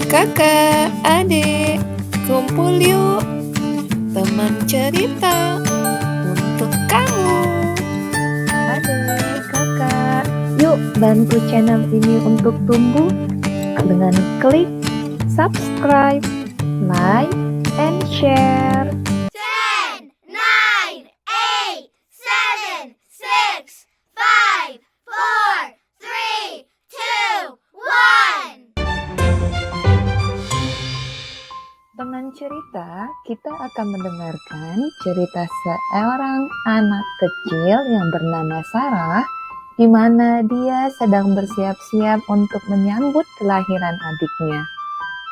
Kakak, adik, kumpul yuk, teman cerita untuk kamu. Adik, kakak, yuk bantu channel ini untuk tumbuh dengan klik subscribe, like, and share. 10, 9, 8, 7, 6, 5, 4, 3, 2, 1. Dengan cerita, kita akan mendengarkan cerita seorang anak kecil yang bernama Sarah, di mana dia sedang bersiap-siap untuk menyambut kelahiran adiknya.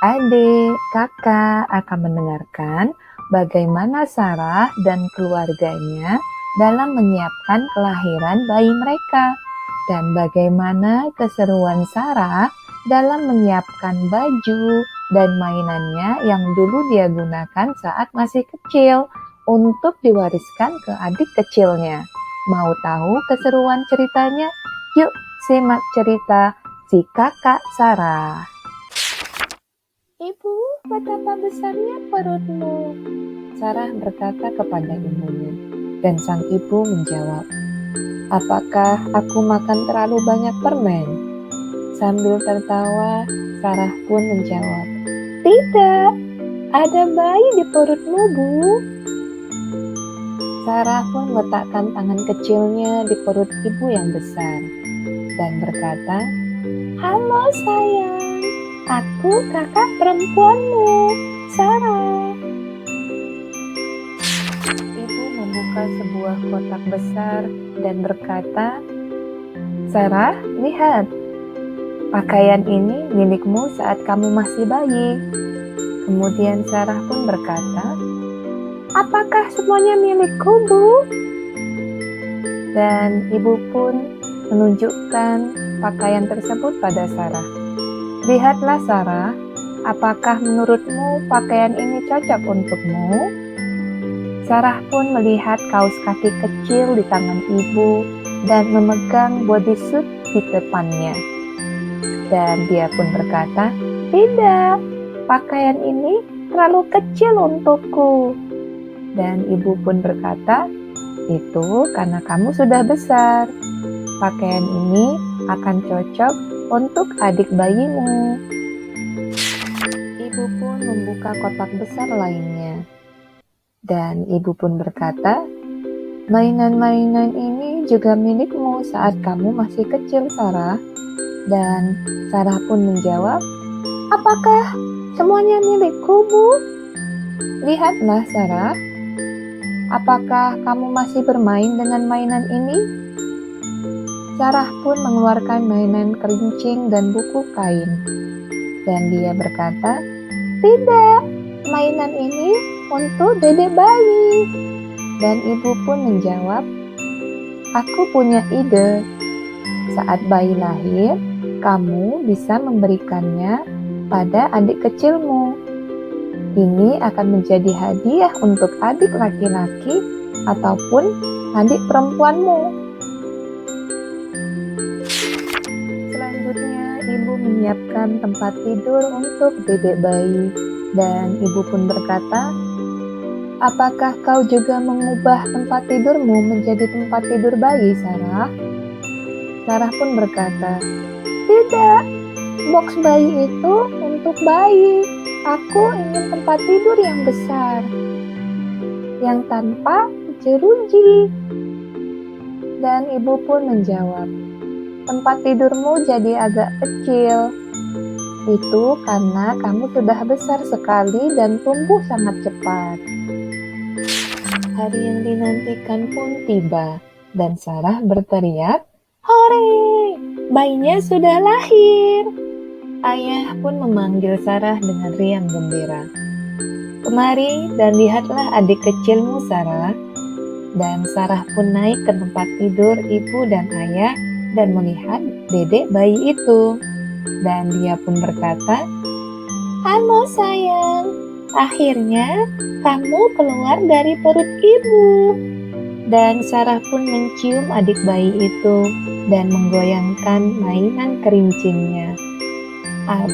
Adik, kakak akan mendengarkan bagaimana Sarah dan keluarganya dalam menyiapkan kelahiran bayi mereka, dan bagaimana keseruan Sarah dalam menyiapkan baju dan mainannya yang dulu dia gunakan saat masih kecil untuk diwariskan ke adik kecilnya. Mau tahu keseruan ceritanya? Yuk simak cerita si kakak Sarah. Ibu, betapa besarnya perutmu, Sarah berkata kepada ibunya. Dan sang ibu menjawab, apakah aku makan terlalu banyak permen? Sambil tertawa, Sarah pun menjawab, tidak, ada bayi di perutmu, Bu. Sarah pun meletakkan tangan kecilnya di perut ibu yang besar dan berkata, halo sayang, aku kakak perempuanmu, Sarah. Ibu membuka sebuah kotak besar dan berkata, Sarah, lihat, pakaian ini milikmu saat kamu masih bayi. Kemudian Sarah pun berkata, apakah semuanya milikku, Bu? Dan ibu pun menunjukkan pakaian tersebut pada Sarah. Lihatlah Sarah, apakah menurutmu pakaian ini cocok untukmu? Sarah pun melihat kaos kaki kecil di tangan ibu dan memegang bodysuit di depannya. Dan dia pun berkata, tidak, pakaian ini terlalu kecil untukku. Dan ibu pun berkata, itu karena kamu sudah besar. Pakaian ini akan cocok untuk adik bayimu. Ibu pun membuka kotak besar lainnya. Dan ibu pun berkata, mainan-mainan ini juga milikmu saat kamu masih kecil, Sarah. Dan Sarah pun menjawab, apakah semuanya milikku, Bu? Lihatlah, Sarah. Apakah kamu masih bermain dengan mainan ini? Sarah pun mengeluarkan mainan kerincing dan buku kain. Dan dia berkata, tidak, mainan ini untuk dedek bayi. Dan ibu pun menjawab, aku punya ide. Saat bayi lahir, kamu bisa memberikannya pada adik kecilmu. Ini akan menjadi hadiah untuk adik laki-laki ataupun adik perempuanmu. Selanjutnya, ibu menyiapkan tempat tidur untuk dedek bayi. Dan ibu pun berkata, apakah kau juga mengubah tempat tidurmu menjadi tempat tidur bayi, Sarah? Sarah pun berkata, tidak, box bayi itu untuk bayi. Aku ingin tempat tidur yang besar, yang tanpa jeruji. Dan ibu pun menjawab, tempat tidurmu jadi agak kecil. Itu karena kamu sudah besar sekali dan tumbuh sangat cepat. Hari yang dinantikan pun tiba, dan Sarah berteriak, hore, bayinya sudah lahir. Ayah pun memanggil Sarah dengan riang gembira. Kemari dan lihatlah adik kecilmu, Sarah. Dan Sarah pun naik ke tempat tidur ibu dan ayah dan melihat dedek bayi itu. Dan dia pun berkata, halo sayang, akhirnya kamu keluar dari perut ibu. Dan Sarah pun mencium adik bayi itu dan menggoyangkan mainan kerincingnya.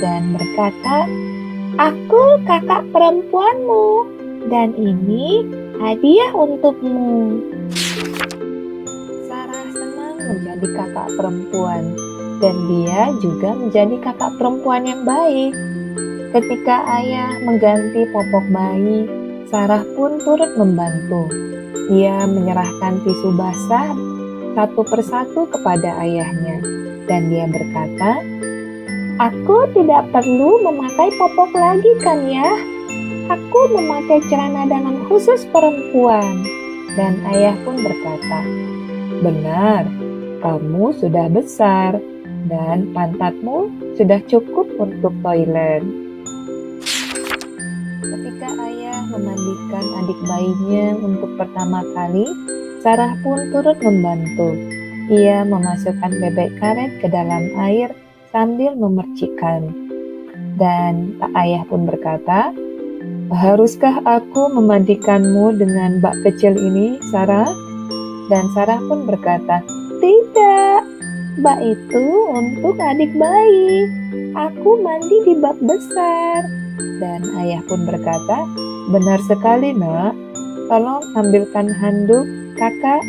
Dan berkata, "Aku kakak perempuanmu, dan ini hadiah untukmu." Sarah senang menjadi kakak perempuan, dan dia juga menjadi kakak perempuan yang baik. Ketika ayah mengganti popok bayi, Sarah pun turut membantu. Ia menyerahkan tisu basah satu persatu kepada ayahnya, dan dia berkata, "Aku tidak perlu memakai popok lagi kan ya? Aku memakai celana dalam khusus perempuan." Dan ayah pun berkata, "Benar, kamu sudah besar dan pantatmu sudah cukup untuk toilet." Ketika ayah memandikan adik bayinya untuk pertama kali, Sarah pun turut membantu. Ia memasukkan bebek karet ke dalam air sambil memercikkan. Dan ayah pun berkata, "Haruskah aku memandikanmu dengan bak kecil ini, Sarah?" Dan Sarah pun berkata, "Tidak, bak itu untuk adik bayi. Aku mandi di bak besar." Dan ayah pun berkata, "Benar sekali, Nak. Tolong ambilkan handuk, Kakak."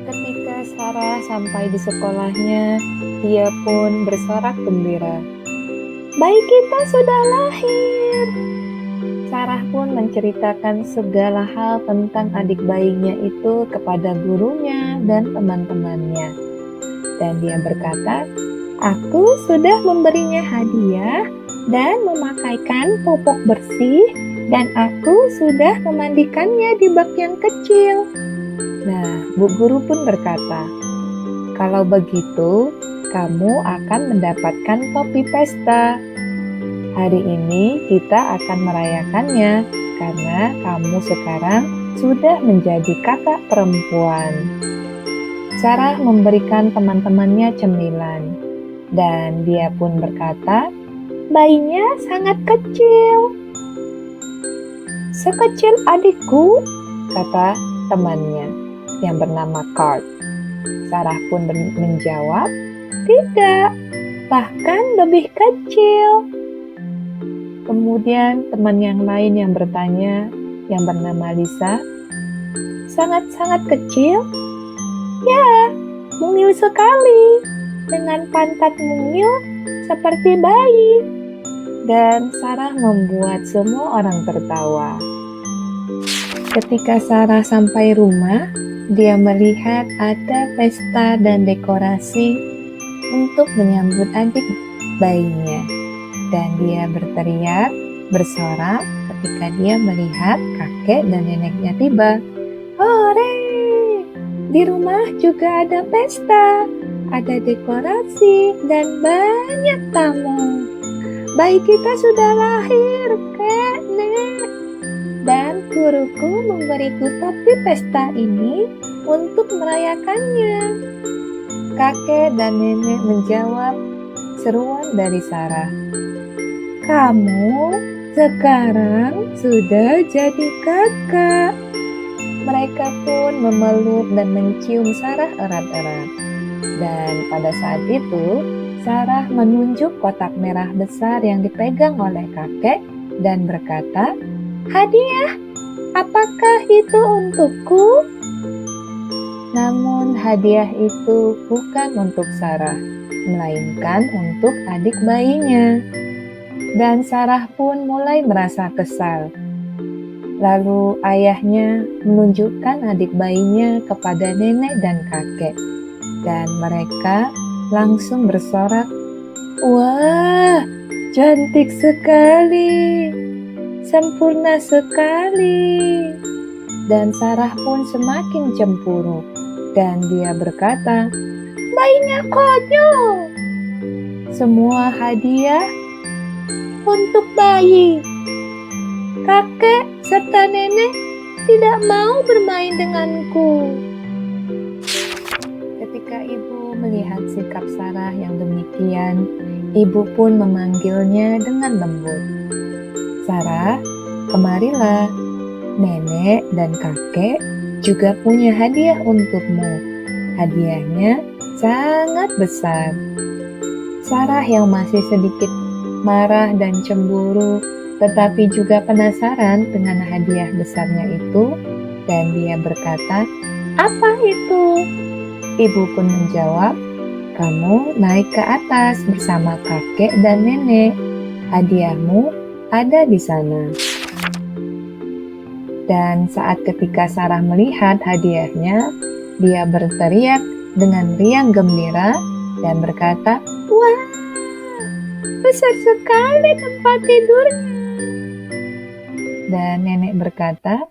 Ketika Sarah sampai di sekolahnya, dia pun bersorak gembira. "Bayi kita sudah lahir." Sarah pun menceritakan segala hal tentang adik bayinya itu kepada gurunya dan teman-temannya. Dan dia berkata, "Aku sudah memberinya hadiah dan memakaikan popok bersih, dan aku sudah memandikannya di bak yang kecil." Nah, Bu Guru pun berkata, "Kalau begitu, kamu akan mendapatkan topi pesta. Hari ini kita akan merayakannya karena kamu sekarang sudah menjadi kakak perempuan." Sarah memberikan teman-temannya cemilan, dan dia pun berkata, "Bayinya sangat kecil." "Sekecil adikku," kata temannya yang bernama Cart. Sarah pun menjawab, "Tidak, bahkan lebih kecil." Kemudian teman yang lain yang bertanya, yang bernama Lisa, "Sangat-sangat kecil?" "Ya, mungil sekali, dengan pantat mungil seperti bayi." Dan Sarah membuat semua orang tertawa. Ketika Sarah sampai rumah, dia melihat ada pesta dan dekorasi untuk menyambut adik bayinya. Dan dia berteriak, bersorak ketika dia melihat kakek dan neneknya tiba. "Hore! Di rumah juga ada pesta, ada dekorasi, dan banyak tamu. Bayi kita sudah lahir, Kek, Nek. Dan guruku memberiku topi pesta ini untuk merayakannya." Kakek dan nenek menjawab seruan dari Sarah, "Kamu sekarang sudah jadi kakak." Mereka pun memeluk dan mencium Sarah erat-erat. Dan pada saat itu, Sarah menunjuk kotak merah besar yang dipegang oleh kakek dan berkata, "Hadiah, apakah itu untukku?" Namun hadiah itu bukan untuk Sarah, melainkan untuk adik bayinya. Dan Sarah pun mulai merasa kesal. Lalu ayahnya menunjukkan adik bayinya kepada nenek dan kakek. Dan mereka langsung bersorak, "Wah, cantik sekali, sempurna sekali." Dan Sarah pun semakin cemburu. Dan dia berkata, "Bayinya konyol. Semua hadiah untuk bayi. Kakek serta nenek tidak mau bermain denganku." Ketika ibu melihat sikap Sarah yang demikian, ibu pun memanggilnya dengan lembut. "Sarah, kemarilah. Nenek dan kakek juga punya hadiah untukmu. Hadiahnya sangat besar." Sarah yang masih sedikit marah dan cemburu, tetapi juga penasaran dengan hadiah besarnya itu, dan dia berkata, "Apa itu?" Ibu pun menjawab, "Kamu naik ke atas bersama kakek dan nenek. Hadiahmu ada di sana." Dan saat ketika Sarah melihat hadiahnya, dia berteriak dengan riang gembira dan berkata, "Wah, besar sekali tempat tidurnya." Dan nenek berkata,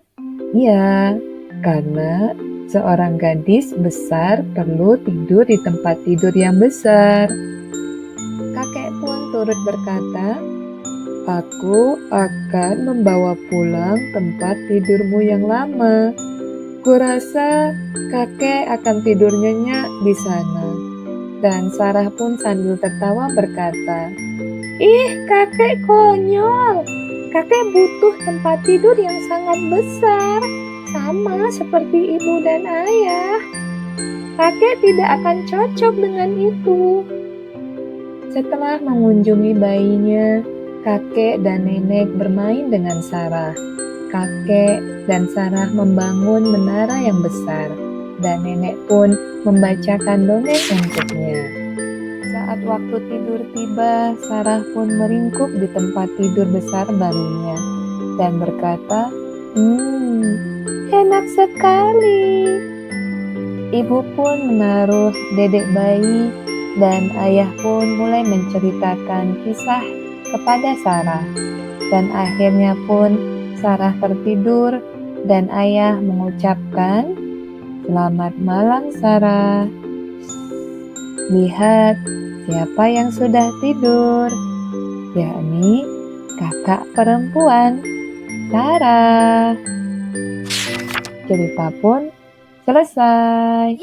"Ya, karena seorang gadis besar perlu tidur di tempat tidur yang besar." Kakek pun turut berkata, "Aku akan membawa pulang tempat tidurmu yang lama. Kurasa kakek akan tidur nyenyak di sana." Dan Sarah pun sambil tertawa berkata, "Ih, kakek konyol. Kakek butuh tempat tidur yang sangat besar, sama seperti ibu dan ayah. Kakek tidak akan cocok dengan itu." Setelah mengunjungi bayinya, kakek dan nenek bermain dengan Sarah. Kakek dan Sarah membangun menara yang besar, dan nenek pun membacakan dongeng untuknya. Saat waktu tidur tiba, Sarah pun meringkuk di tempat tidur besar barunya dan berkata, Enak sekali." Ibu pun menaruh dedek bayi, dan ayah pun mulai menceritakan kisah kepada Sarah. Dan akhirnya pun Sarah tertidur, dan ayah mengucapkan, "Selamat malam, Sarah. Lihat siapa yang sudah tidur, yakni kakak perempuan, Sarah." Cerita pun selesai.